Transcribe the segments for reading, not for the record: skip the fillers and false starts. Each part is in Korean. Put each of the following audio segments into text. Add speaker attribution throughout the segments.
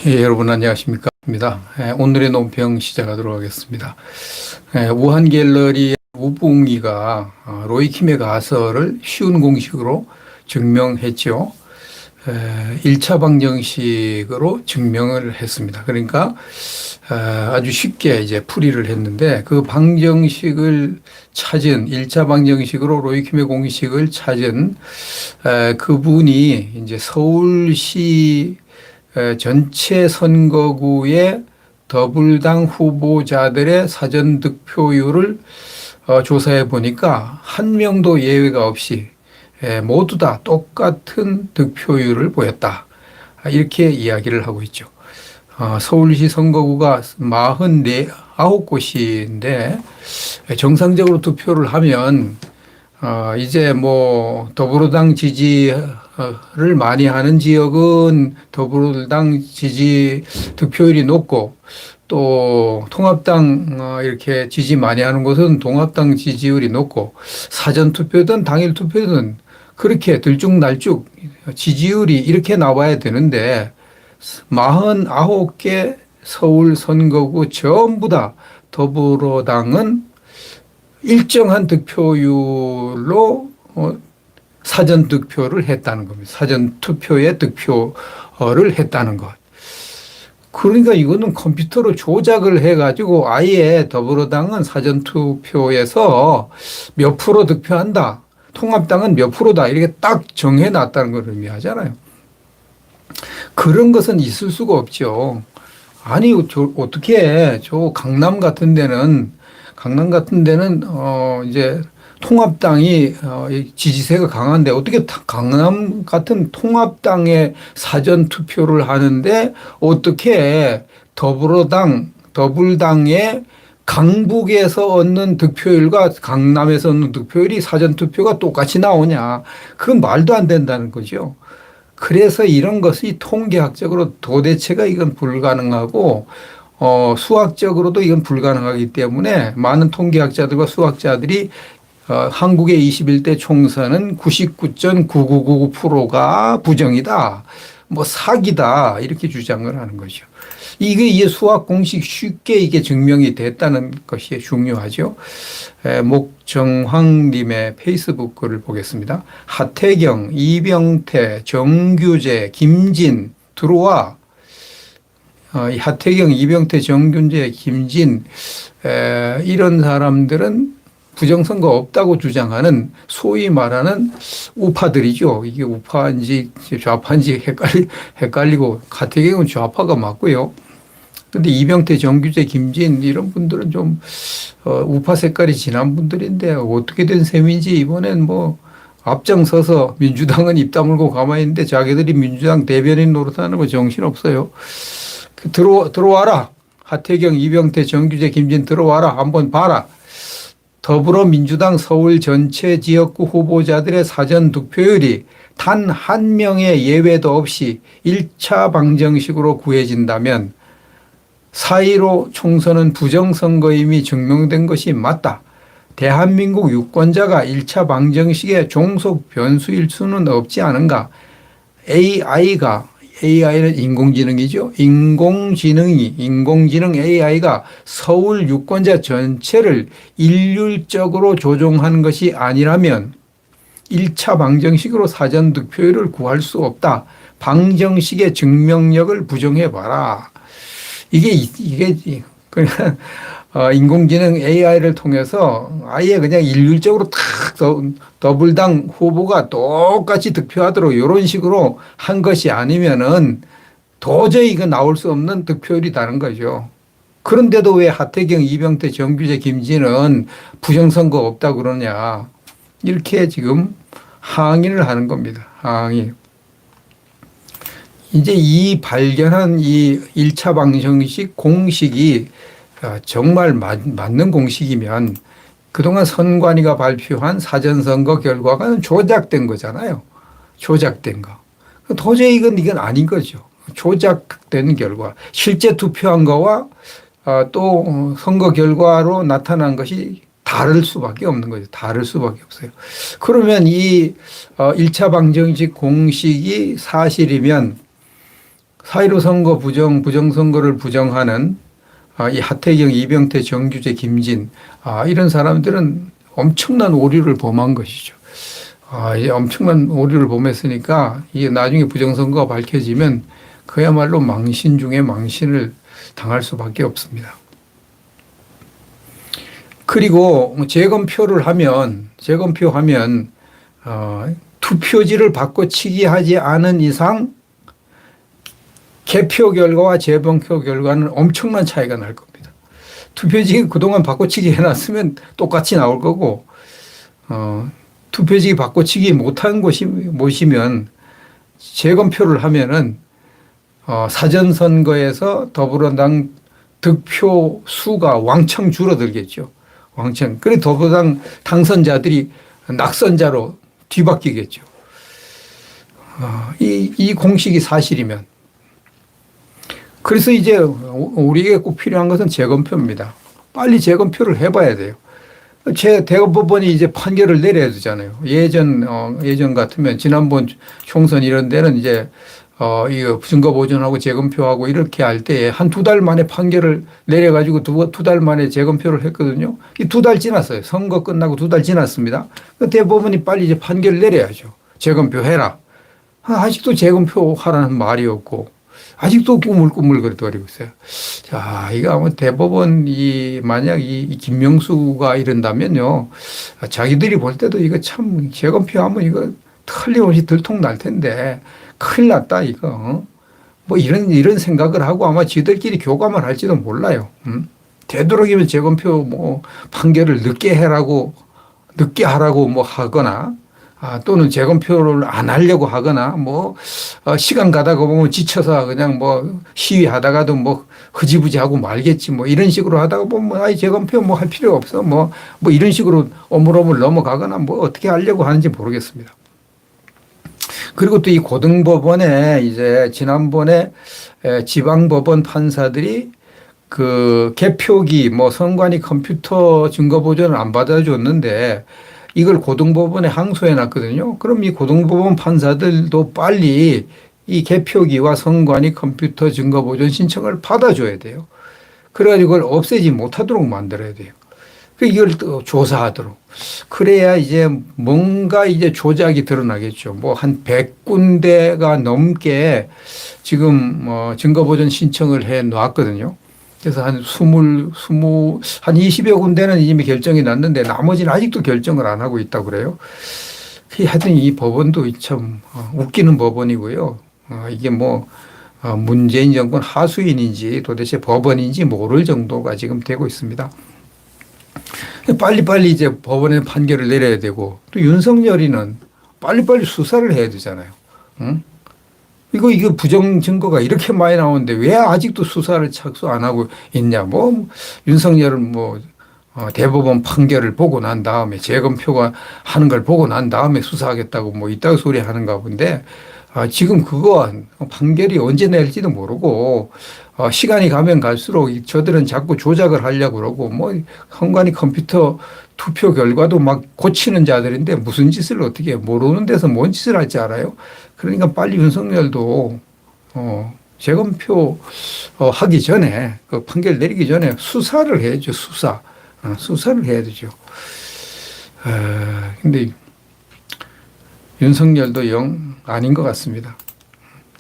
Speaker 1: 예, 여러분 안녕하십니까? 오늘의 논평 시작하도록 하겠습니다. 우한 갤러리의 우붕이가 로이킴의 가설을 쉬운 공식으로 증명했죠. 1차 방정식으로 증명을 했습니다. 그러니까 아주 쉽게 이제 풀이를 했는데 그 방정식을 찾은 1차 방정식으로 로이킴의 공식을 찾은 그분이 이제 서울시 전체 선거구의 더불당 후보자들의 사전 득표율을 조사해 보니까 한 명도 예외가 없이 모두 다 똑같은 득표율을 보였다. 이렇게 이야기를 하고 있죠. 서울시 선거구가 49곳인데 정상적으로 투표를 하면 이제 뭐 더불어당 지지를 많이 하는 지역은 더불어당 지지 득표율이 높고 또 통합당 이렇게 지지 많이 하는 곳은 통합당 지지율이 높고 사전 투표든 당일 투표든 그렇게 들쭉날쭉 지지율이 이렇게 나와야 되는데 49개 서울 선거구 전부 다 더불어당은 일정한 득표율로 사전 득표를 했다는 겁니다. 사전 투표에 득표를 했다는 것. 그러니까 이거는 컴퓨터로 조작을 해가지고 아예 더불어당은 사전 투표에서 몇 프로 득표한다. 통합당은 몇 프로다. 이렇게 딱 정해놨다는 걸 의미하잖아요. 그런 것은 있을 수가 없죠. 아니, 어떻게 저 강남 같은 데는 이제 통합당이 지지세가 강한데 어떻게 강남 같은 통합당의 사전 투표를 하는데 어떻게 더불당의 강북에서 얻는 득표율과 강남에서 얻는 득표율이 사전 투표가 똑같이 나오냐. 그건 말도 안 된다는 거죠. 그래서 이런 것이 통계학적으로 도대체가 이건 불가능하고 수학적으로도 이건 불가능하기 때문에 많은 통계학자들과 수학자들이 한국의 21대 총선은 99.9999%가 부정이다. 뭐 사기다. 이렇게 주장을 하는 거죠. 이게 수학 공식 쉽게 이게 증명이 됐다는 것이 중요하죠. 목정황님의 페이스북 글을 보겠습니다. 하태경, 이병태, 정규재, 김진 들어와. 하태경, 이병태, 정규재, 김진 이런 사람들은 부정선거 없다고 주장하는 소위 말하는 우파들이죠. 이게 우파인지 좌파인지 헷갈리고 하태경은 좌파가 맞고요. 근데 이병태, 정규재, 김진 이런 분들은 좀 우파 색깔이 진한 분들인데 어떻게 된 셈인지 이번엔 뭐 앞장서서 민주당은 입 다물고 가만히 있는데 자기들이 민주당 대변인 노릇하는 거 정신없어요. 들어와라. 하태경, 이병태, 정규재, 김진 들어와라. 한번 봐라. 더불어민주당 서울 전체 지역구 후보자들의 사전 득표율이 단 한 명의 예외도 없이 1차 방정식으로 구해진다면 4.15 총선은 부정선거임이 증명된 것이 맞다. 대한민국 유권자가 1차 방정식의 종속 변수일 수는 없지 않은가. AI는 인공지능이죠. 인공지능 AI가 서울 유권자 전체를 일률적으로 조종한 것이 아니라면 1차 방정식으로 사전 득표율을 구할 수 없다. 방정식의 증명력을 부정해봐라. 이게 그냥 인공지능 AI를 통해서 아예 그냥 일률적으로 탁 더불당 후보가 똑같이 득표하도록 이런 식으로 한 것이 아니면은 도저히 이거 나올 수 없는 득표율이라는 거죠. 그런데도 왜 하태경, 이병태, 정규재, 김진은 부정선거 없다고 그러냐. 이렇게 지금 항의를 하는 겁니다. 항의. 이제 이 발견한 이 1차 방정식 공식이 정말 맞는 공식이면 그동안 선관위가 발표한 사전선거 결과가 조작된 거잖아요. 조작된 거. 도저히 이건 아닌 거죠. 조작된 결과. 실제 투표한 거와 또 선거 결과로 나타난 것이 다를 수밖에 없는 거죠. 다를 수밖에 없어요. 그러면 이 1차 방정식 공식이 사실이면 4.15 선거 부정선거를 부정하는 이 하태경, 이병태, 정규재, 김진 이런 사람들은 엄청난 오류를 범한 것이죠. 이제 엄청난 오류를 범했으니까 이게 나중에 부정선거가 밝혀지면 그야말로 망신 중에 망신을 당할 수밖에 없습니다. 그리고 재검표하면 투표지를 바꿔치기 하지 않은 이상 개표 결과와 재검표 결과는 엄청난 차이가 날 겁니다. 투표지 그동안 바꿔치기 해놨으면 똑같이 나올 거고, 투표지 바꿔치기 못한 곳이면 재검표를 하면은 사전선거에서 더불어당 득표 수가 왕창 줄어들겠죠. 왕창. 그래 더불어당 당선자들이 낙선자로 뒤바뀌겠죠. 이 공식이 사실이면. 그래서 이제 우리에게 꼭 필요한 것은 재검표입니다. 빨리 재검표를 해봐야 돼요. 대법원이 이제 판결을 내려야 되잖아요. 예전 같으면 지난번 총선 이런 데는 이제 이거 증거 보존하고 재검표하고 이렇게 할 때에 한 두 달 만에 판결을 내려가지고 두 달 만에 재검표를 했거든요. 이 두 달 지났어요. 선거 끝나고 두 달 지났습니다. 대법원이 빨리 이제 판결을 내려야죠. 재검표해라. 아직도 재검표하라는 말이 없고 아직도 꾸물꾸물거리고 있어요. 자, 이거 아마 대법원이 만약 이 김명수가 이런다면요. 자기들이 볼 때도 이거 참 재검표하면 이거 틀림없이 들통날 텐데 큰일 났다, 이거. 뭐 이런 생각을 하고 아마 지들끼리 교감을 할지도 몰라요. 되도록이면 재검표 판결을 늦게 하라고 하거나 또는 재검표를 안 하려고 하거나 시간 가다가 보면 지쳐서 그냥 시위하다가도 흐지부지 하고 말겠지 이런 식으로 하다가 보면 재검표 할 필요 없어 이런 식으로 오물오물 넘어가거나 어떻게 하려고 하는지 모르겠습니다. 그리고 또 이 고등법원에 이제 지난번에 지방법원 판사들이 그 개표기 선관위 컴퓨터 증거 보존을 안 받아줬는데 이걸 고등법원에 항소해 놨거든요. 그럼 이 고등법원 판사들도 빨리 이 개표기와 선관위 컴퓨터 증거 보존 신청을 받아줘야 돼요. 그래가지고 그걸 없애지 못하도록 만들어야 돼요. 이걸 또 조사하도록. 그래야 이제 뭔가 이제 조작이 드러나겠죠. 한 100군데가 넘게 지금 증거 보존 신청을 해 놨거든요. 그래서 한 20여 군데는 이미 결정이 났는데 나머지는 아직도 결정을 안 하고 있다고 그래요. 하여튼 이 법원도 참 웃기는 법원이고요. 이게 문재인 정권 하수인인지 도대체 법원인지 모를 정도가 지금 되고 있습니다. 빨리빨리 이제 법원에 판결을 내려야 되고 또 윤석열이는 빨리빨리 수사를 해야 되잖아요. 응? 이거 부정 증거가 이렇게 많이 나오는데 왜 아직도 수사를 착수 안 하고 있냐. 윤석열은 대법원 판결을 보고 난 다음에 재검표가 하는 걸 보고 난 다음에 수사하겠다고 이따가 소리 하는가 본데 지금 그거 판결이 언제 낼지도 모르고 시간이 가면 갈수록 저들은 자꾸 조작을 하려고 그러고 선관위 컴퓨터 투표 결과도 막 고치는 자들인데 무슨 짓을 어떻게 모르는 데서 뭔 짓을 할지 알아요. 그러니까 빨리 윤석열도 재검표 하기 전에 그 판결 내리기 전에 수사를 해야죠. 수사를 해야 되죠. 근데 윤석열도 영 아닌 것 같습니다.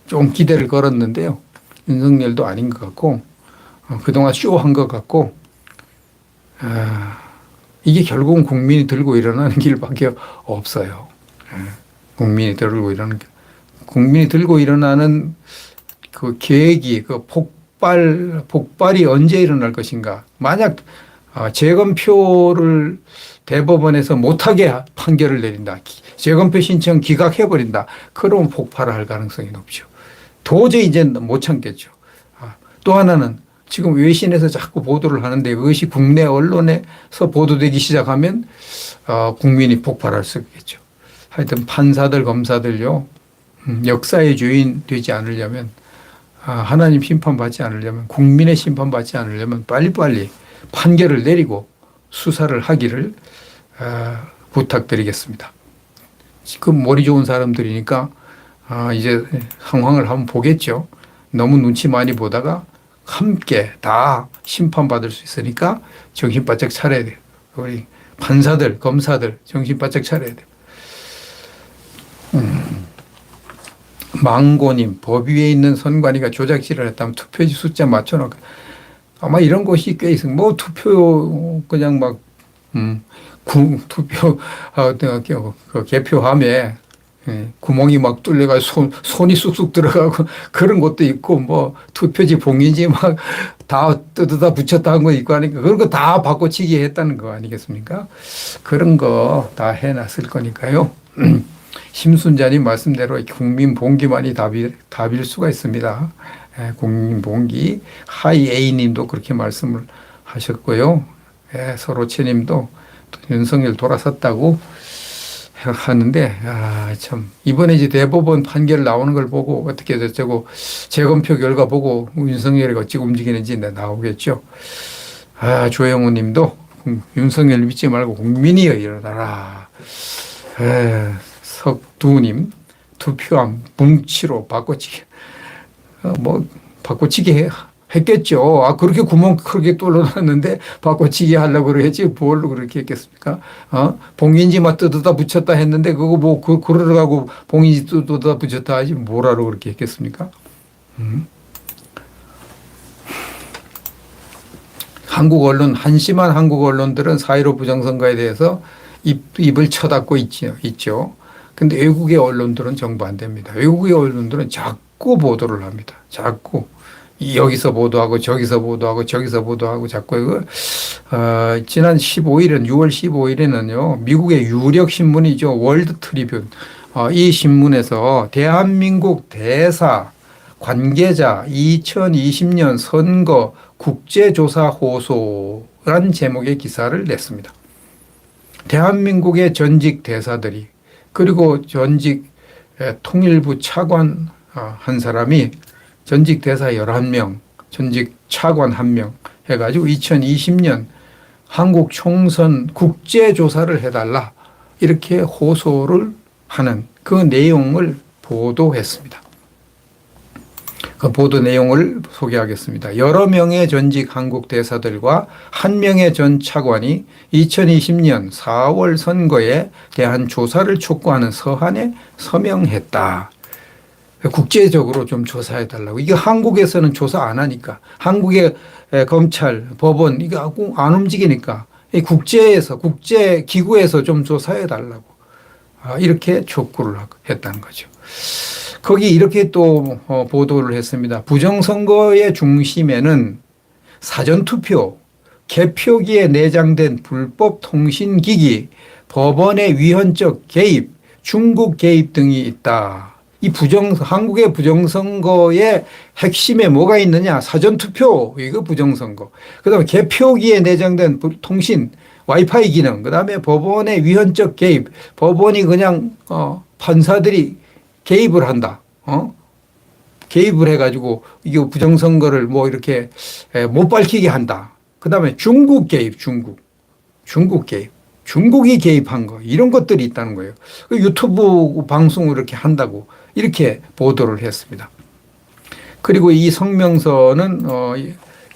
Speaker 1: 좀 기대를 걸었는데요. 윤석열도 아닌 것 같고 그동안 쇼한 것 같고 이게 결국은 국민이 들고 일어나는 길밖에 없어요. 국민이 들고 일어나는 그 계획이 그 폭발이 언제 일어날 것인가. 만약 재검표를 대법원에서 못하게 판결을 내린다. 재검표 신청 기각해버린다. 그러면 폭발할 가능성이 높죠. 도저히 이제 못 참겠죠. 또 하나는 지금 외신에서 자꾸 보도를 하는데 그것이 국내 언론에서 보도되기 시작하면 국민이 폭발할 수 있겠죠. 하여튼 판사들, 검사들요. 역사의 주인 되지 않으려면 하나님 심판받지 않으려면 국민의 심판받지 않으려면 빨리빨리 판결을 내리고 수사를 하기를 부탁드리겠습니다. 지금 머리 좋은 사람들이니까 이제 상황을 한번 보겠죠. 너무 눈치 많이 보다가 함께 다 심판받을 수 있으니까 정신 바짝 차려야 돼요. 우리 판사들, 검사들 정신 바짝 차려야 돼요. 망고님, 법 위에 있는 선관위가 조작질을 했다면 투표지 숫자 맞춰놓고 아마 이런 곳이 꽤 있어요. 뭐 투표 그냥 막 투표 그 개표함에 구멍이 막 뚫려가지고 손이 쑥쑥 들어가고 그런 것도 있고 뭐 투표지 봉인지 막 다 뜯어다 붙였다 한 거 있고 하니까 그런 거 다 바꿔치기 했다는 거 아니겠습니까? 그런 거 다 해놨을 거니까요. 심순자님 말씀대로 국민 봉기만이 답일 수가 있습니다. 국민 봉기. 하이에이 님도 그렇게 말씀을 하셨고요. 서로채 님도 윤석열 돌아섰다고 하는데, 참, 이번에 이제 대법원 판결 나오는 걸 보고 어떻게 저쩌고 재검표 결과 보고 윤석열이 어찌 움직이는지 나오겠죠. 조영우 님도 윤석열 믿지 말고 국민이여 일어나라. 석두님, 투표함 뭉치로 바꿔치기. 바꿔치기 했겠죠. 그렇게 구멍 크게 뚫어놨는데 바꿔치기 하려고 그러겠지. 뭘로 그렇게 했겠습니까? 봉인지만 뜯어다 붙였다 했는데 그거 뭐, 그러라고 봉인지 뜯어다 붙였다 하지 뭐라고 그렇게 했겠습니까? 한국 언론, 한심한 한국 언론들은 4.15 부정선거에 대해서 입을 쳐닫고 있죠. 근데 외국의 언론들은 정반대입니다. 외국의 언론들은 자꾸 보도를 합니다. 자꾸. 여기서 보도하고 저기서 보도하고 저기서 보도하고 자꾸 이거 지난 15일은 6월 15일에는요. 미국의 유력 신문이죠. 월드 트리뷴. 이 신문에서 대한민국 대사 관계자 2020년 선거 국제조사 호소란 제목의 기사를 냈습니다. 대한민국의 전직 대사들이 그리고 전직 통일부 차관 한 사람이 전직 대사 11명, 전직 차관 1명 해가지고 2020년 한국 총선 국제조사를 해달라 이렇게 호소를 하는 그 내용을 보도했습니다. 그 보도 내용을 소개하겠습니다. 여러 명의 전직 한국 대사들과 한 명의 전 차관이 2020년 4월 선거에 대한 조사를 촉구하는 서한에 서명했다. 국제적으로 좀 조사해달라고. 이게 한국에서는 조사 안 하니까. 한국의 검찰, 법원, 이거 안 움직이니까. 국제에서, 국제기구에서 좀 조사해달라고. 이렇게 촉구를 했다는 거죠. 거기 이렇게 또 보도를 했습니다. 부정선거의 중심에는 사전투표, 개표기에 내장된 불법 통신기기, 법원의 위헌적 개입, 중국 개입 등이 있다. 한국의 부정선거의 핵심에 뭐가 있느냐? 사전투표, 이거 부정선거. 그 다음에 개표기에 내장된 통신, 와이파이 기능, 그 다음에 법원의 위헌적 개입, 법원이 그냥, 판사들이 개입을 한다. 개입을 해가지고 이게 부정선거를 뭐 이렇게 못 밝히게 한다. 그 다음에 중국 개입, 중국 개입. 중국이 개입한 거, 이런 것들이 있다는 거예요. 유튜브 방송을 이렇게 한다고. 이렇게 보도를 했습니다. 그리고 이 성명서는,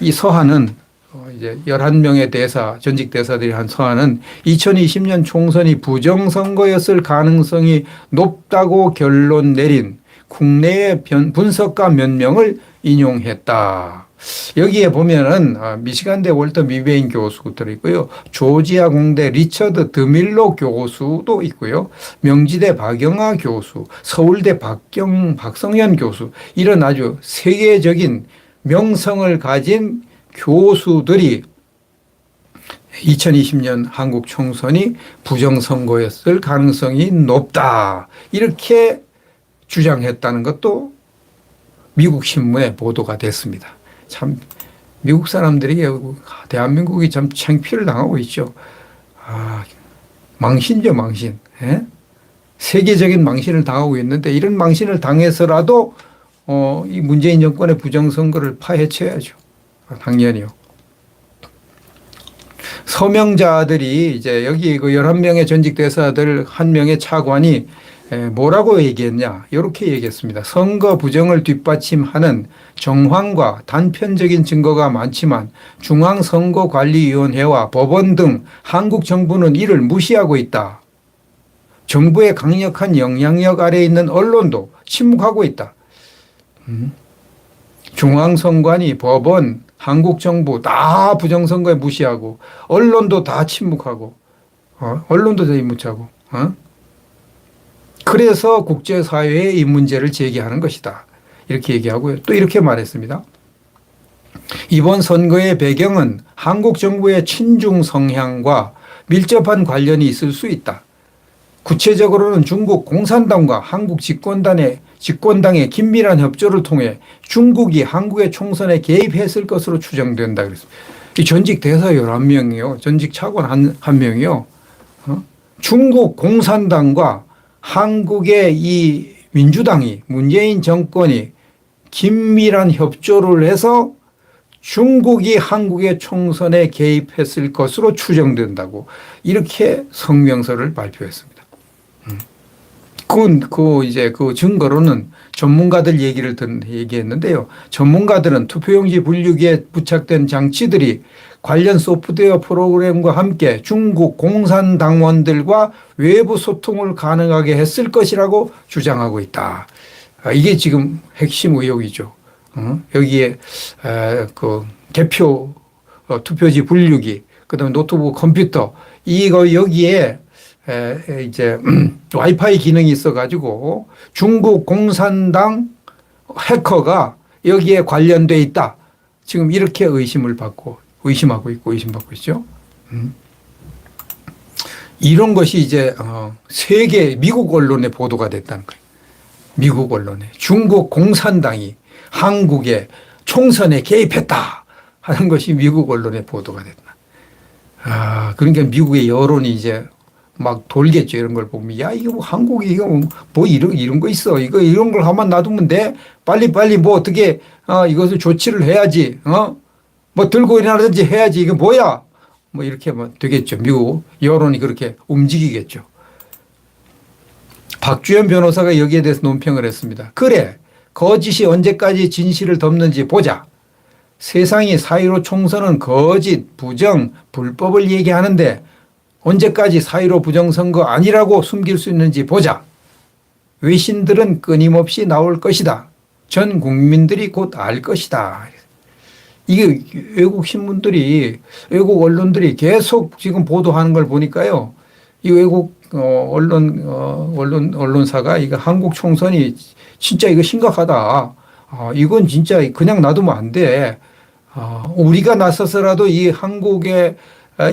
Speaker 1: 이 서한은 이제 11명의 대사, 전직 대사들이 한 서한은 2020년 총선이 부정선거였을 가능성이 높다고 결론 내린 국내의 분석가 몇 명을 인용했다. 여기에 보면은 미시간대 월터 미베인 교수도 있고요. 조지아 공대 리처드 드밀러 교수도 있고요. 명지대 박영하 교수, 서울대 박성현 교수, 이런 아주 세계적인 명성을 가진 교수들이 2020년 한국 총선이 부정선거였을 가능성이 높다. 이렇게 주장했다는 것도 미국 신문에 보도가 됐습니다. 참 미국 사람들이 대한민국이 참 창피를 당하고 있죠. 망신이죠, 망신. 세계적인 망신을 당하고 있는데 이런 망신을 당해서라도 이 문재인 정권의 부정선거를 파헤쳐야죠. 당연히요. 서명자들이 이제 여기 그 11명의 전직 대사들 1명의 차관이 뭐라고 얘기했냐? 이렇게 얘기했습니다. 선거 부정을 뒷받침하는 정황과 단편적인 증거가 많지만 중앙선거관리위원회와 법원 등 한국 정부는 이를 무시하고 있다. 정부의 강력한 영향력 아래에 있는 언론도 침묵하고 있다. 중앙선관위, 법원, 한국 정부 다 부정선거에 무시하고 언론도 다 침묵하고 언론도 다 침묵하고 그래서 국제사회에 이 문제를 제기하는 것이다. 이렇게 얘기하고요. 또 이렇게 말했습니다. 이번 선거의 배경은 한국 정부의 친중 성향과 밀접한 관련이 있을 수 있다. 구체적으로는 중국 공산당과 한국 집권당의 긴밀한 협조를 통해 중국이 한국의 총선에 개입했을 것으로 추정된다. 그랬습니다. 이 전직 대사 11명이요. 전직 차관 한 명이요. 중국 공산당과 한국의 이 민주당이 문재인 정권이 긴밀한 협조를 해서 중국이 한국의 총선에 개입했을 것으로 추정된다고 이렇게 성명서를 발표했습니다. 그 증거로는 전문가들 얘기했는데요. 전문가들은 투표용지 분류기에 부착된 장치들이 관련 소프트웨어 프로그램과 함께 중국 공산당원들과 외부 소통을 가능하게 했을 것이라고 주장하고 있다. 이게 지금 핵심 의혹이죠. 여기에 그 개표 투표지 분류기, 그다음에 노트북 컴퓨터 이거 여기에 이제 와이파이 기능이 있어가지고 중국 공산당 해커가 여기에 관련돼 있다. 지금 이렇게 의심하고 있죠. 이런 것이 이제 세계 미국 언론에 보도가 됐다는 거예요. 미국 언론에 중국 공산당이 한국의 총선에 개입했다 하는 것이 미국 언론에 보도가 됐다. 그러니까 미국의 여론이 이제 막 돌겠죠. 이런 걸 보면 야 이거 뭐 한국이 이거 뭐 이런 거 있어. 이런 걸 가만 놔두면 돼. 빨리 뭐 어떻게 이것을 조치를 해야지. 뭐 들고 일어나든지 해야지. 이게 뭐야? 뭐 이렇게 하면 되겠죠. 미국 여론이 그렇게 움직이겠죠. 박주현 변호사가 여기에 대해서 논평을 했습니다. 그래. 거짓이 언제까지 진실을 덮는지 보자. 세상이 4.15 총선은 거짓, 부정, 불법을 얘기하는데 언제까지 4.15 부정선거 아니라고 숨길 수 있는지 보자. 외신들은 끊임없이 나올 것이다. 전 국민들이 곧 알 것이다. 이게 외국 신문들이, 외국 언론들이 계속 지금 보도하는 걸 보니까요. 이 외국 언론사가 이거 한국 총선이 진짜 이거 심각하다. 이건 진짜 그냥 놔두면 안 돼. 우리가 나서서라도 이 한국의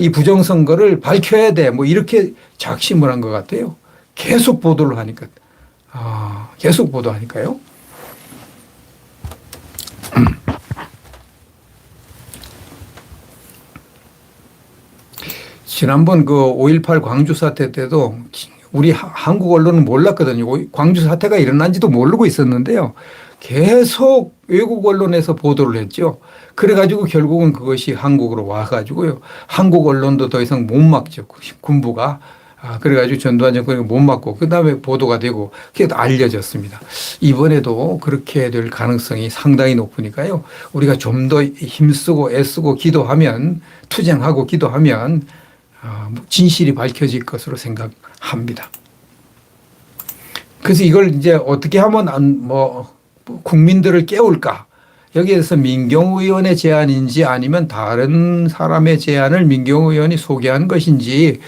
Speaker 1: 이 부정선거를 밝혀야 돼. 뭐 이렇게 작심을 한 것 같아요. 계속 보도를 하니까. 계속 보도하니까요. 지난번 그 5.18 광주 사태 때도 우리 한국 언론은 몰랐거든요. 광주 사태가 일어난지도 모르고 있었는데요. 계속 외국 언론에서 보도를 했죠. 그래가지고 결국은 그것이 한국으로 와가지고요. 한국 언론도 더 이상 못 막죠. 군부가. 그래가지고 전두환 정권이 못 막고 그다음에 보도가 되고 그게 알려졌습니다. 이번에도 그렇게 될 가능성이 상당히 높으니까요. 우리가 좀 더 힘쓰고 애쓰고 기도하면 투쟁하고 기도하면 진실이 밝혀질 것으로 생각합니다. 그래서 이걸 이제 어떻게 하면 국민들을 깨울까? 여기에 대해서 민경우 의원의 제안인지 아니면 다른 사람의 제안을 민경우 의원이 소개한 것인지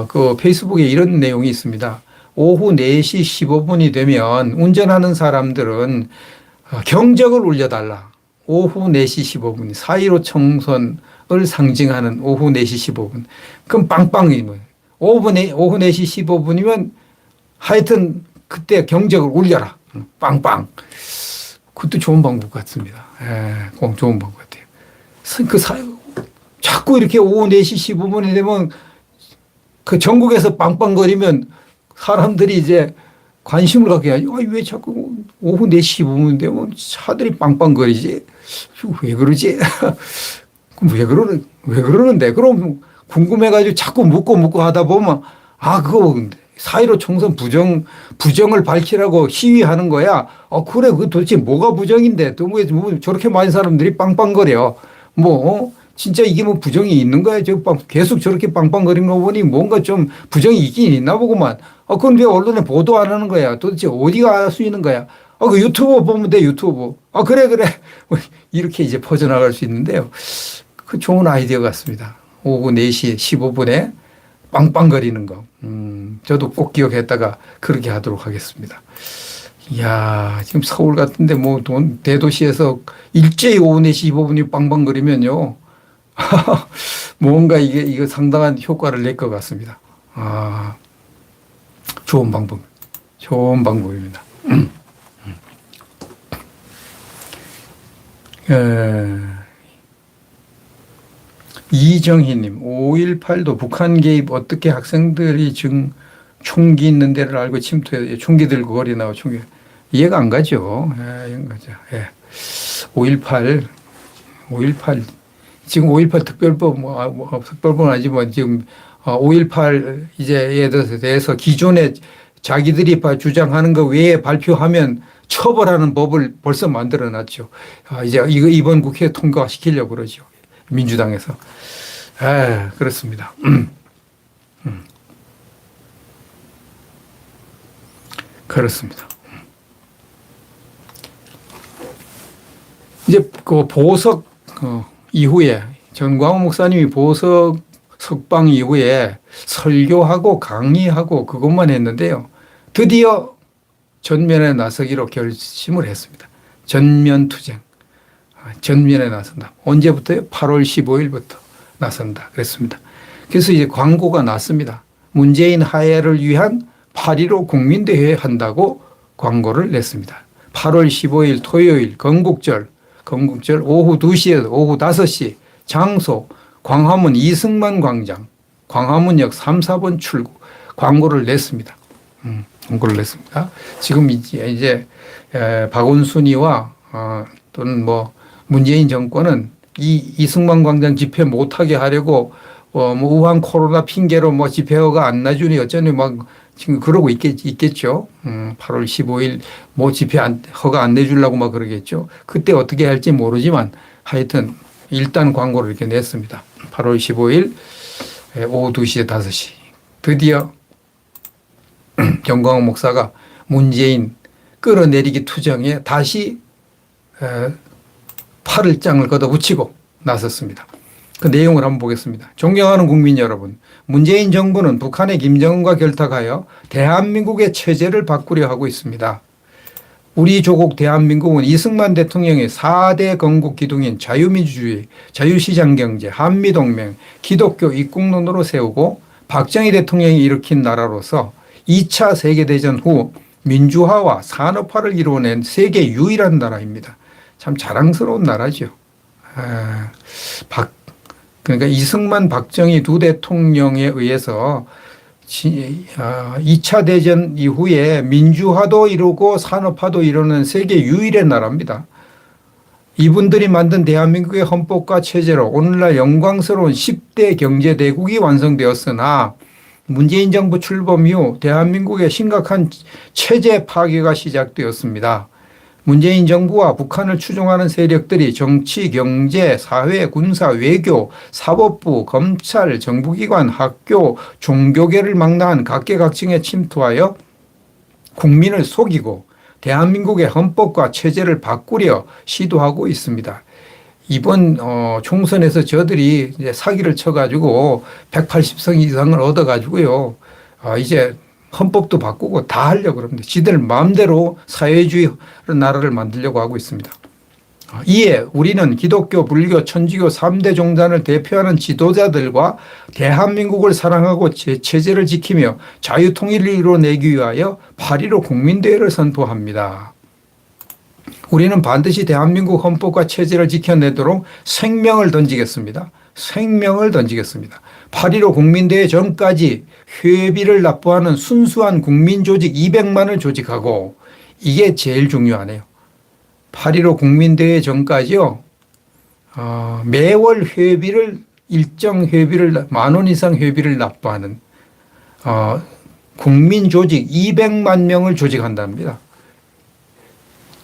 Speaker 1: 그 페이스북에 이런 내용이 있습니다. 오후 4시 15분이 되면 운전하는 사람들은 경적을 울려달라. 오후 4시 15분 4.15 총선을 상징하는 오후 4시 15분. 그럼 빵빵이면 오후 4시 15분이면 하여튼 그때 경적을 울려라. 빵빵. 그것도 좋은 방법 같습니다. 꼭 좋은 방법 같아요. 자꾸 이렇게 오후 4시 15분이 되면 그 전국에서 빵빵거리면 사람들이 이제 관심을 갖게 하죠. 왜 자꾸 오후 4시 15분 되면 차들이 빵빵거리지? 왜 그러지? 왜 그러는데? 그럼 궁금해가지고 자꾸 묻고 하다 보면 그거 4.15 총선 부정을 밝히라고 시위하는 거야. 그래. 그 도대체 뭐가 부정인데 또 뭐 저렇게 많은 사람들이 빵빵거려. 진짜 이게 뭐 부정이 있는 거야. 계속 저렇게 빵빵거리는 거 보니 뭔가 좀 부정이 있긴 있나 보구만. 그건 왜 언론에 보도 안 하는 거야. 도대체 어디가 알 수 있는 거야. 그 유튜브 보면 돼, 유튜브. 그래. 이렇게 이제 퍼져나갈 수 있는데요. 그 좋은 아이디어 같습니다. 오후 4시 15분에 빵빵거리는 거. 저도 꼭 기억했다가 그렇게 하도록 하겠습니다. 이야, 지금 서울 같은데 대도시에서 일제히 오후 4시 15분이 빵빵거리면요. 뭔가 이거 상당한 효과를 낼 것 같습니다. 좋은 방법입니다. 이정희님, 5.18도 북한 개입 어떻게 학생들이 총기 있는 데를 알고 침투해 총기 들고 거리 나와 총기 이해가 안 가죠. 이런 거죠. 5.18 지금 5.18 특별법 특별법은 아니지만 지금 5.18 이제에 대해서 기존에 자기들이 주장하는 것 외에 발표하면 처벌하는 법을 벌써 만들어 놨죠. 이제 이번 국회에 통과시키려고 그러죠. 민주당에서. 그렇습니다. 그렇습니다. 이제 그 보석 이후에 전광훈 목사님이 보석 석방 이후에 설교하고 강의하고 그것만 했는데요. 드디어 전면에 나서기로 결심을 했습니다. 전면 투쟁. 전면에 나선다. 언제부터요? 8월 15일부터 나선다. 그랬습니다. 그래서 이제 광고가 났습니다. 문재인 하야를 위한 8.15 국민대회 한다고 광고를 냈습니다. 8월 15일 토요일 건국절 오후 2시에서 오후 5시 장소 광화문 이승만 광장 광화문역 3, 4번 출구 광고를 냈습니다. 지금 이제 박원순이와 또는 문재인 정권은 이승만 광장 집회 못하게 하려고 우한 코로나 핑계로 집회가 안 나주니 어쩌니 지금 그러고 있겠죠. 8월 15일 집회 허가 안 내주려고 그러겠죠. 그때 어떻게 할지 모르지만 하여튼 일단 광고를 이렇게 냈습니다. 8월 15일 오후 2시에 5시 드디어 정광훈 목사가 문재인 끌어내리기 투쟁에 다시 팔을 짱을 걷어붙이고 나섰습니다. 그 내용을 한번 보겠습니다. 존경하는 국민 여러분, 문재인 정부는 북한의 김정은과 결탁하여 대한민국의 체제를 바꾸려 하고 있습니다. 우리 조국 대한민국은 이승만 대통령의 4대 건국 기둥인 자유민주주의, 자유시장경제, 한미동맹, 기독교 입국론으로 세우고 박정희 대통령이 일으킨 나라로서 2차 세계대전 후 민주화와 산업화를 이루어낸 세계 유일한 나라입니다. 참 자랑스러운 나라죠. 그러니까 이승만, 박정희 두 대통령에 의해서 2차 대전 이후에 민주화도 이루고 산업화도 이루는 세계 유일의 나라입니다. 이분들이 만든 대한민국의 헌법과 체제로 오늘날 영광스러운 10대 경제대국이 완성되었으나 문재인 정부 출범 이후 대한민국의 심각한 체제 파괴가 시작되었습니다. 문재인 정부와 북한을 추종하는 세력들이 정치, 경제, 사회, 군사, 외교, 사법부, 검찰, 정부기관, 학교, 종교계를 망라한 각계각층에 침투하여 국민을 속이고 대한민국의 헌법과 체제를 바꾸려 시도하고 있습니다. 이번 총선에서 저들이 이제 사기를 쳐가지고 180석 이상을 얻어가지고요. 이제 헌법도 바꾸고 다 하려고 그럽니다. 지들 마음대로 사회주의 나라를 만들려고 하고 있습니다. 이에 우리는 기독교, 불교, 천주교 3대 종단을 대표하는 지도자들과 대한민국을 사랑하고 체제를 지키며 자유통일을 이루어내기 위하여 8.15 국민대회를 선포합니다. 우리는 반드시 대한민국 헌법과 체제를 지켜내도록 생명을 던지겠습니다. 8.15 국민대회 전까지 회비를 납부하는 순수한 국민조직 200만을 조직하고 이게 제일 중요하네요. 8.15 국민대회 전까지요. 매월 회비를 일정 회비를 10,000원 이상 회비를 납부하는 국민 조직 200만 명을 조직한답니다.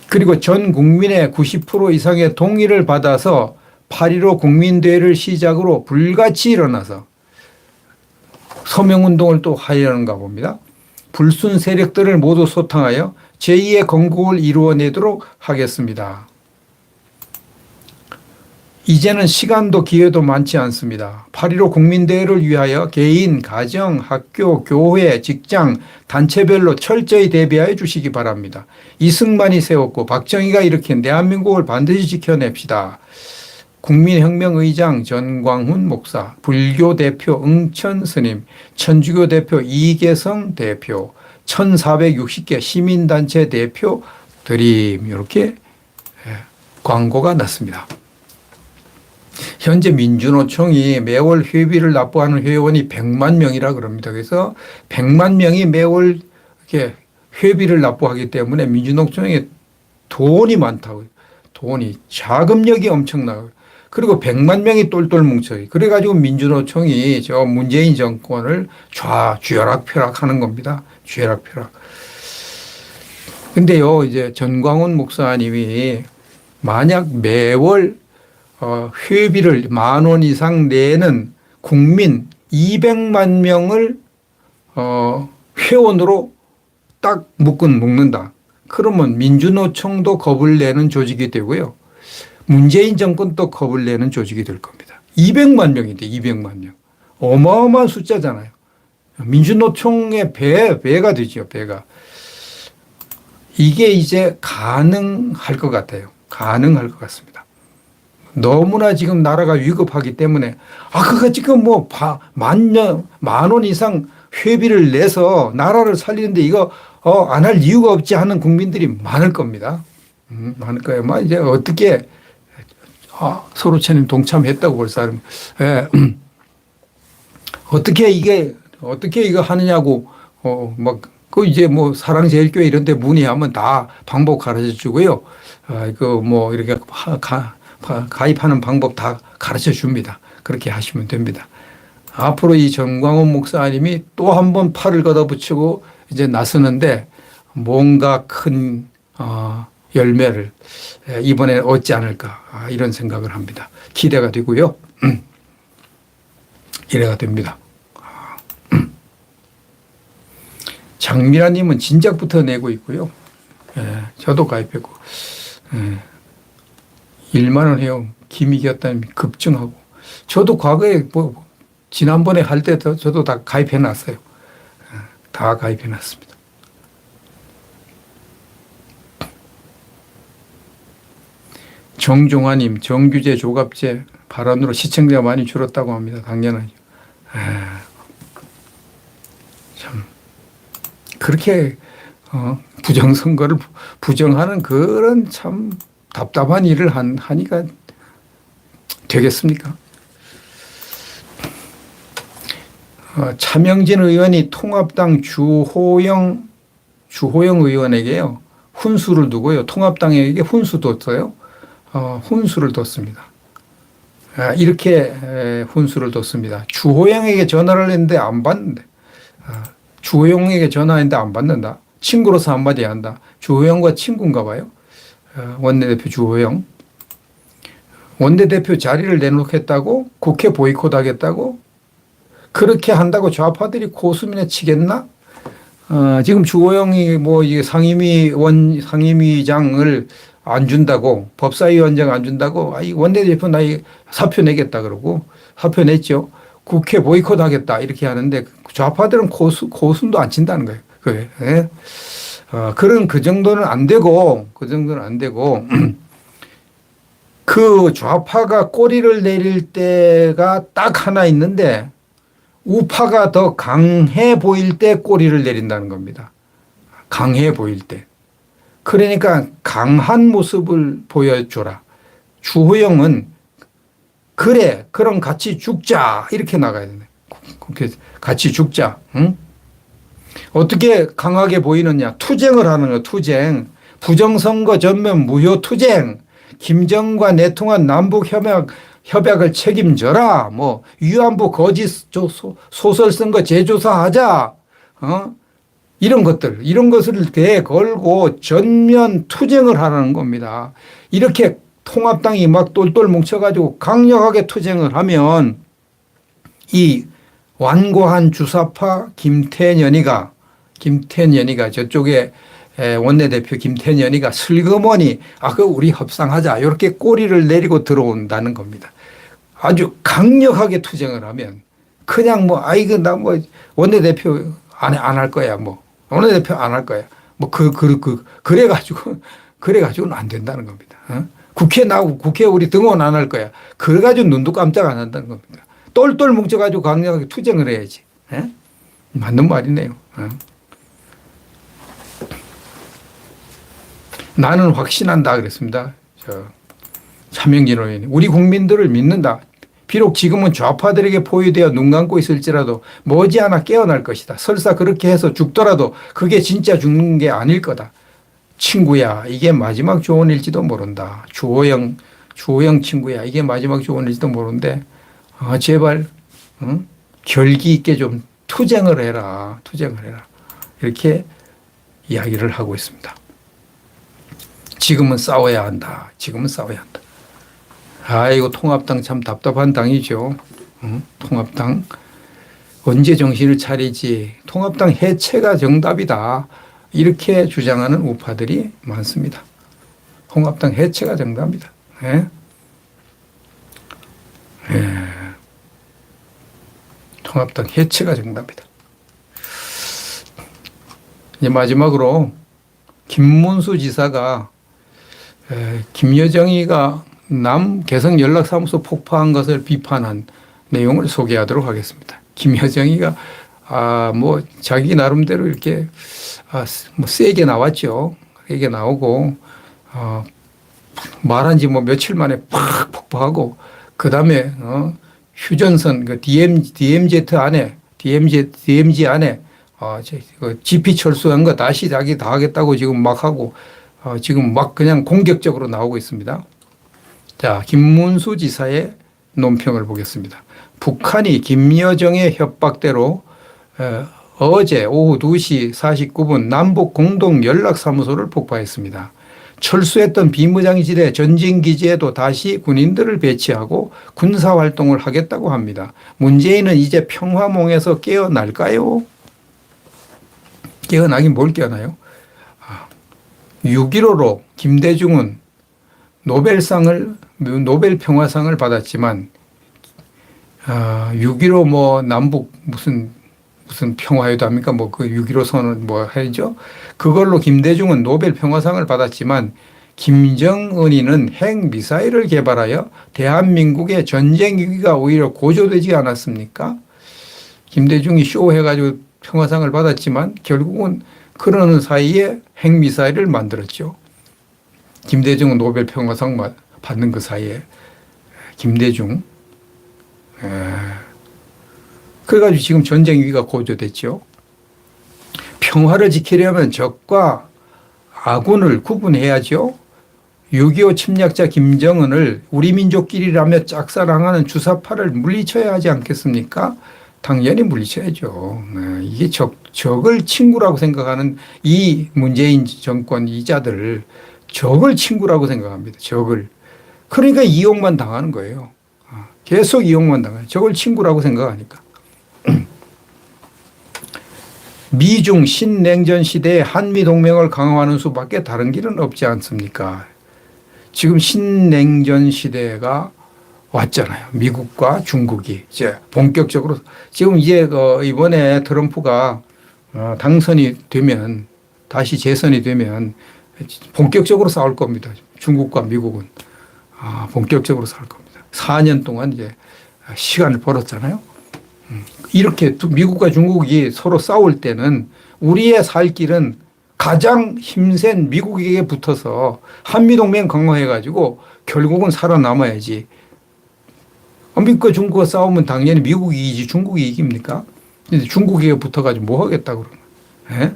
Speaker 1: 그리고 전 국민의 90% 이상의 동의를 받아서 8.15 국민대회를 시작으로 불같이 일어나서 서명운동을 또 하려는가 봅니다. 불순 세력들을 모두 소탕하여 제2의 건국을 이루어내도록 하겠습니다. 이제는 시간도 기회도 많지 않습니다. 8.15 국민대회를 위하여 개인, 가정, 학교, 교회, 직장, 단체별로 철저히 대비하여 주시기 바랍니다. 이승만이 세웠고 박정희가 일으킨 대한민국을 반드시 지켜냅시다. 국민혁명의장 전광훈 목사, 불교 대표 응천 스님, 천주교 대표 이계성 대표, 1460개 시민단체 대표 드림, 이렇게 광고가 났습니다. 현재 민주노총이 매월 회비를 납부하는 회원이 100만 명이라 그럽니다. 그래서 100만 명이 매월 이렇게 회비를 납부하기 때문에 민주노총에 돈이 많다고요. 돈이, 자금력이 엄청나고요. 그리고 100만 명이 똘똘 뭉쳐요. 그래가지고 민주노총이 저 문재인 정권을 쥐어락펴락 하는 겁니다. 쥐어락펴락. 근데요, 이제 전광훈 목사님이 만약 매월 회비를 10,000원 이상 내는 국민 200만 명을 회원으로 딱 묶는다. 그러면 민주노총도 겁을 내는 조직이 되고요. 문재인 정권도 겁을 내는 조직이 될 겁니다. 200만 명인데 200만 명. 어마어마한 숫자잖아요. 민주노총의 배가 되죠. 배가. 이게 이제 가능할 것 같아요. 가능할 것 같습니다. 너무나 지금 나라가 위급하기 때문에 그거 지금 뭐 10,000원 이상 회비를 내서 나라를 살리는데 이거 안 할 이유가 없지 하는 국민들이 많을 겁니다. 많을 거예요. 이제 어떻게 서로체님 동참했다고 볼 사람 어떻게 이거 하느냐고 이제 뭐 사랑제일교회 이런 데 문의하면 다 방법 가르쳐 주고요. 이렇게 가입하는 방법 다 가르쳐 줍니다. 그렇게 하시면 됩니다. 앞으로 이 전광훈 목사님이 또 한 번 팔을 걷어붙이고 이제 나서는데 뭔가 큰 열매를 이번에 얻지 않을까 이런 생각을 합니다. 기대가 되고요. 기대가 됩니다. 장미라님은 진작부터 내고 있고요. 저도 가입했고 1만 원 회원 김이겼다님 급증하고 저도 과거에 지난번에 할 때 저도 다 가입해 놨어요. 다 가입해 놨습니다. 정종환님 정규제 조갑제 발언으로 시청자가 많이 줄었다고 합니다. 당연하죠. 참 그렇게 부정선거를 부정하는 그런 참 답답한 일을 하니까 되겠습니까? 차명진 의원이 통합당 주호영 의원에게요 훈수를 두고요 통합당에게 훈수 뒀어요. 훈수를 뒀습니다. 이렇게 훈수를 뒀습니다. 주호영에게 전화를 했는데 안 받는데 주호영에게 전화했는데 안 받는다. 친구로서 한마디 한다. 주호영과 친구인가 봐요. 원내대표 주호영. 원내대표 자리를 내놓겠다고 국회 보이콧 하겠다고 그렇게 한다고 좌파들이 고수민에 치겠나? 지금 주호영이 이게 상임위장을 안 준다고 법사위원장 안 준다고 원내대표 나 사표 내겠다 그러고 사표 냈죠. 국회 보이콧 하겠다 이렇게 하는데 좌파들은 고순도 안 친다는 거예요. 그래. 그 정도는 안 되고 그 좌파가 꼬리를 내릴 때가 딱 하나 있는데 우파가 더 강해 보일 때 꼬리를 내린다는 겁니다. 강해 보일 때. 그러니까 강한 모습을 보여줘라. 주호영은 그래 그럼 같이 죽자 이렇게 나가야 되네. 같이 죽자. 응? 어떻게 강하게 보이느냐. 투쟁을 하는 거야. 투쟁. 부정선거 전면 무효 투쟁. 김정과 내통한 남북협약을 책임져라. 위안부 거짓 소설 쓴 거 재조사하자. 이런 것을 대걸고 전면 투쟁을 하라는 겁니다. 이렇게 통합당이 막 똘똘 뭉쳐가지고 강력하게 투쟁을 하면 이 완고한 주사파 김태년이가 저쪽에 원내대표 김태년이가 슬그머니 우리 협상하자 이렇게 꼬리를 내리고 들어온다는 겁니다. 아주 강력하게 투쟁을 하면 그냥 나 원내대표 안 할 거야 원내대표 안 할 거야 그래가지고는 안 된다는 겁니다. 국회 나오고 국회 우리 등원 안 할 거야. 그래가지고 눈도 깜짝 안 한다는 겁니다. 똘똘 뭉쳐가지고 강력하게 투쟁을 해야지. 맞는 말이네요. 나는 확신한다 그랬습니다. 차명진 의원이. 우리 국민들을 믿는다. 비록 지금은 좌파들에게 포위되어 눈 감고 있을지라도 머지않아 깨어날 것이다. 설사 그렇게 해서 죽더라도 그게 진짜 죽는 게 아닐 거다. 친구야, 이게 마지막 조언일지도 모른다. 주호영 친구야, 이게 마지막 조언일지도 모르는데 제발 결기 있게 좀 투쟁을 해라. 이렇게 이야기를 하고 있습니다. 지금은 싸워야 한다. 이거 통합당 참 답답한 당이죠. 통합당 언제 정신을 차리지. 통합당 해체가 정답이다. 이렇게 주장하는 우파들이 많습니다. 통합당 해체가 정답이다. 통합당 해체가 정답이다. 이제 마지막으로 김문수 지사가 김여정이가 남 개성 연락사무소 폭파한 것을 비판한 내용을 소개하도록 하겠습니다. 김여정이가 자기 나름대로 이렇게 세게 나왔죠. 세게 나오고 말한 지 며칠 만에 팍 폭파하고 그다음에 휴전선 DMZ 안에 GP 철수한 거 다시 자기 다 하겠다고 지금 막 하고 지금 막 그냥 공격적으로 나오고 있습니다. 자, 김문수 지사의 논평을 보겠습니다. 북한이 김여정의 협박대로 어제 오후 2시 49분 남북 공동 연락사무소를 폭파했습니다. 철수했던 비무장지대 전진기지에도 다시 군인들을 배치하고 군사활동을 하겠다고 합니다. 문재인은 이제 평화몽에서 깨어날까요? 깨어나긴 뭘 깨어나요? 6.15로 김대중은 노벨 평화상을 받았지만 6.15 남북 무슨 평화회담입니까? 그 6.15 선언 해죠? 그걸로 김대중은 노벨 평화상을 받았지만 김정은이는 핵미사일을 개발하여 대한민국의 전쟁 위기가 오히려 고조되지 않았습니까? 김대중이 쇼해가지고 평화상을 받았지만 결국은 그러는 사이에 핵미사일을 만들었죠. 김대중은 노벨 평화상 받는 그 사이에 김대중. 그래가지고 지금 전쟁 위기가 고조됐죠. 평화를 지키려면 적과 아군을 구분해야죠. 6.25 침략자 김정은을 우리 민족끼리라며 짝사랑하는 주사파를 물리쳐야 하지 않겠습니까? 당연히 물리쳐야죠. 이게 적을 친구라고 생각하는 이 문재인 정권 이자들을 적을 친구라고 생각합니다. 적을. 그러니까 이용만 당하는 거예요. 계속 이용만 당해요. 적을 친구라고 생각하니까. 미중 신냉전 시대에 한미동맹을 강화하는 수밖에 다른 길은 없지 않습니까? 지금 신냉전 시대가 왔잖아요. 미국과 중국이 이제 본격적으로 지금 이제 이번에 트럼프가 당선이 되면 다시 재선이 되면 본격적으로 싸울 겁니다. 중국과 미국은 본격적으로 싸울 겁니다. 4년 동안 이제 시간을 벌었잖아요. 이렇게 미국과 중국이 서로 싸울 때는 우리의 살 길은 가장 힘센 미국에게 붙어서 한미동맹 강화해가지고 결국은 살아남아야지. 미국과 중국과 싸우면 당연히 미국이 이기지 중국이 이깁니까? 근데 중국에게 붙어가지고 뭐 하겠다고 그러는.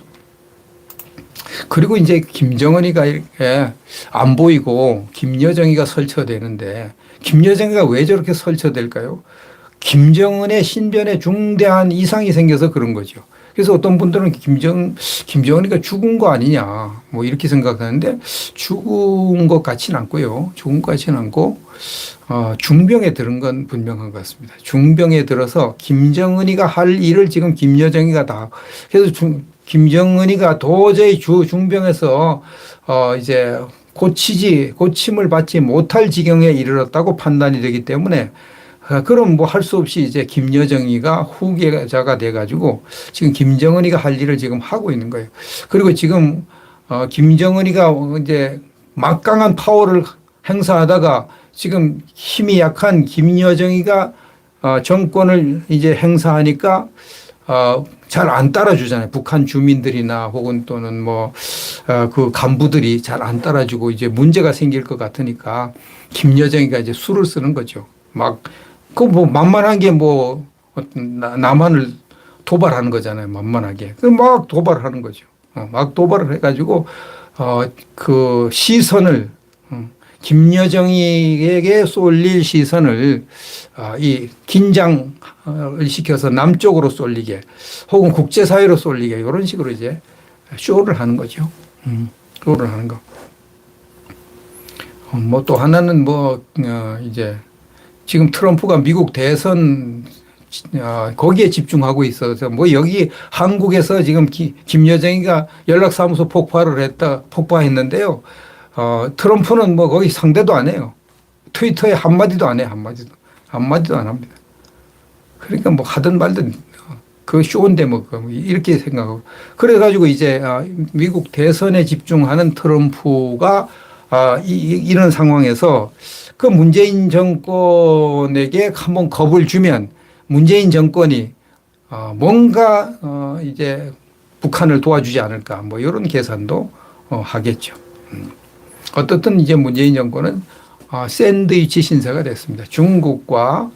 Speaker 1: 그리고 이제 김정은이가 이렇게 안 보이고 김여정이가 설쳐되는데 김여정이가 왜 저렇게 설쳐될까요? 김정은의 신변에 중대한 이상이 생겨서 그런 거죠. 그래서 어떤 분들은 김정은이가 죽은 거 아니냐 뭐 이렇게 생각하는데 죽은 것 같지는 않고요. 죽은 것 같지는 않고 중병에 들은 건 분명한 것 같습니다. 중병에 들어서 김정은이가 할 일을 지금 김여정이가 다 그래서 김정은이가 도저히 중병에서 이제 고침을 받지 못할 지경에 이르렀다고 판단이 되기 때문에 그럼 뭐 할 수 없이 이제 김여정이가 후계자가 돼가지고 지금 김정은이가 할 일을 지금 하고 있는 거예요. 그리고 지금 김정은이가 이제 막강한 파워를 행사하다가 지금 힘이 약한 김여정이가 정권을 이제 행사하니까 잘 안 따라주잖아요. 북한 주민들이나 혹은 또는 뭐 그 간부들이 잘 안 따라주고 이제 문제가 생길 것 같으니까 김여정이가 이제 수를 쓰는 거죠. 막 그 뭐 만만한 게 뭐 남한을 도발하는 거잖아요. 만만하게. 그 막 도발을 하는 거죠. 막 도발을 해가지고 그 시선을 김여정이에게 쏠릴 시선을 이 긴장을 시켜서 남쪽으로 쏠리게 혹은 국제사회로 쏠리게 이런 식으로 이제 쇼를 하는 거죠. 쇼를 하는 거. 뭐 또 하나는 뭐 이제 지금 트럼프가 미국 대선 거기에 집중하고 있어서 뭐 여기 한국에서 지금 김여정이가 연락사무소 폭파했는데요. 트럼프는 뭐 거기 상대도 안 해요. 트위터에 한마디도 안 해요. 한마디도 안 합니다. 그러니까 뭐 하든 말든 그 쇼인데 뭐 이렇게 생각하고. 그래가지고 이제 미국 대선에 집중하는 트럼프가 이런 상황에서 그 문재인 정권에게 한번 겁을 주면 문재인 정권이 뭔가 이제 북한을 도와주지 않을까 뭐 이런 계산도 하겠죠. 어떻든 이제 문재인 정권은 샌드위치 신세가 됐습니다. 중국과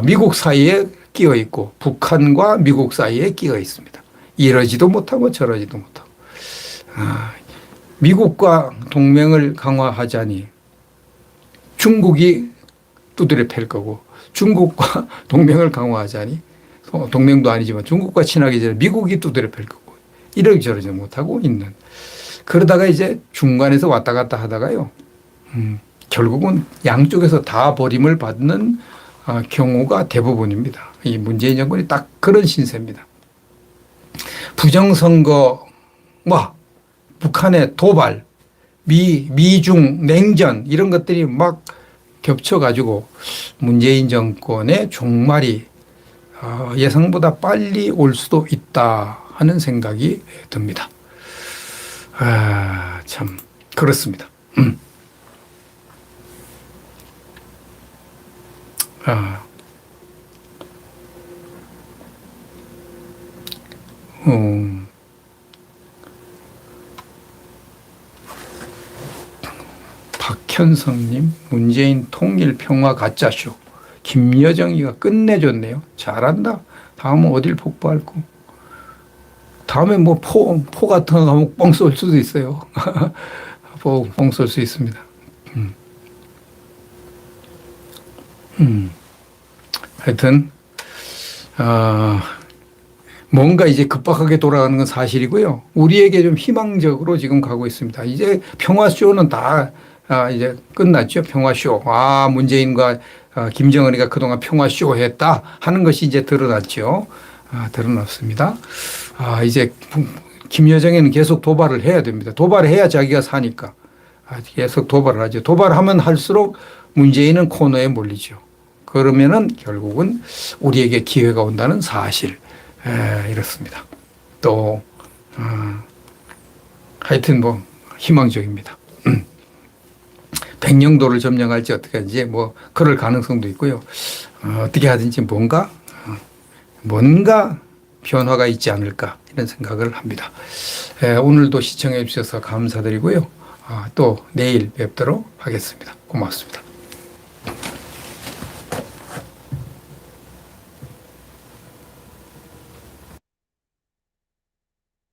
Speaker 1: 미국 사이에 끼어 있고 북한과 미국 사이에 끼어 있습니다. 이러지도 못하고 저러지도 못하고. 미국과 동맹을 강화하자니 중국이 두드려 팰 거고 중국과 동맹을 강화하자니 동맹도 아니지만 중국과 친하게 지내 미국이 두드려 팰 거고 이러지 저러지 못하고 있는. 그러다가 이제 중간에서 왔다 갔다 하다가요. 결국은 양쪽에서 다 버림을 받는 경우가 대부분입니다. 이 문재인 정권이 딱 그런 신세입니다. 부정선거와 북한의 도발, 미중 냉전 이런 것들이 막 겹쳐가지고 문재인 정권의 종말이 예상보다 빨리 올 수도 있다 하는 생각이 듭니다. 참 그렇습니다. 박현성님, 문재인 통일 평화 가짜쇼. 김여정이가 끝내줬네요. 잘한다. 다음은 어딜 폭파할고. 다음에 뭐 포 같은 거 가면 뻥 쏠 수도 있어요. 뻥 쏠 수 있습니다. 하여튼, 뭔가 이제 급박하게 돌아가는 건 사실이고요. 우리에게 좀 희망적으로 지금 가고 있습니다. 이제 평화쇼는 다 이제 끝났죠. 평화쇼. 문재인과 김정은이가 그동안 평화쇼 했다 하는 것이 이제 드러났죠. 드러났습니다. 이제 김여정에는 계속 도발을 해야 됩니다. 도발을 해야 자기가 사니까. 계속 도발을 하죠. 도발하면 할수록 문재인은 코너에 몰리죠. 그러면은 결국은 우리에게 기회가 온다는 사실. 이렇습니다. 또, 하여튼 뭐 희망적입니다. 백령도를 점령할지 어떻게 하든지 뭐 그럴 가능성도 있고요. 어떻게 하든지 뭔가 변화가 있지 않을까 이런 생각을 합니다. 오늘도 시청해 주셔서 감사드리고요. 또 내일 뵙도록 하겠습니다. 고맙습니다.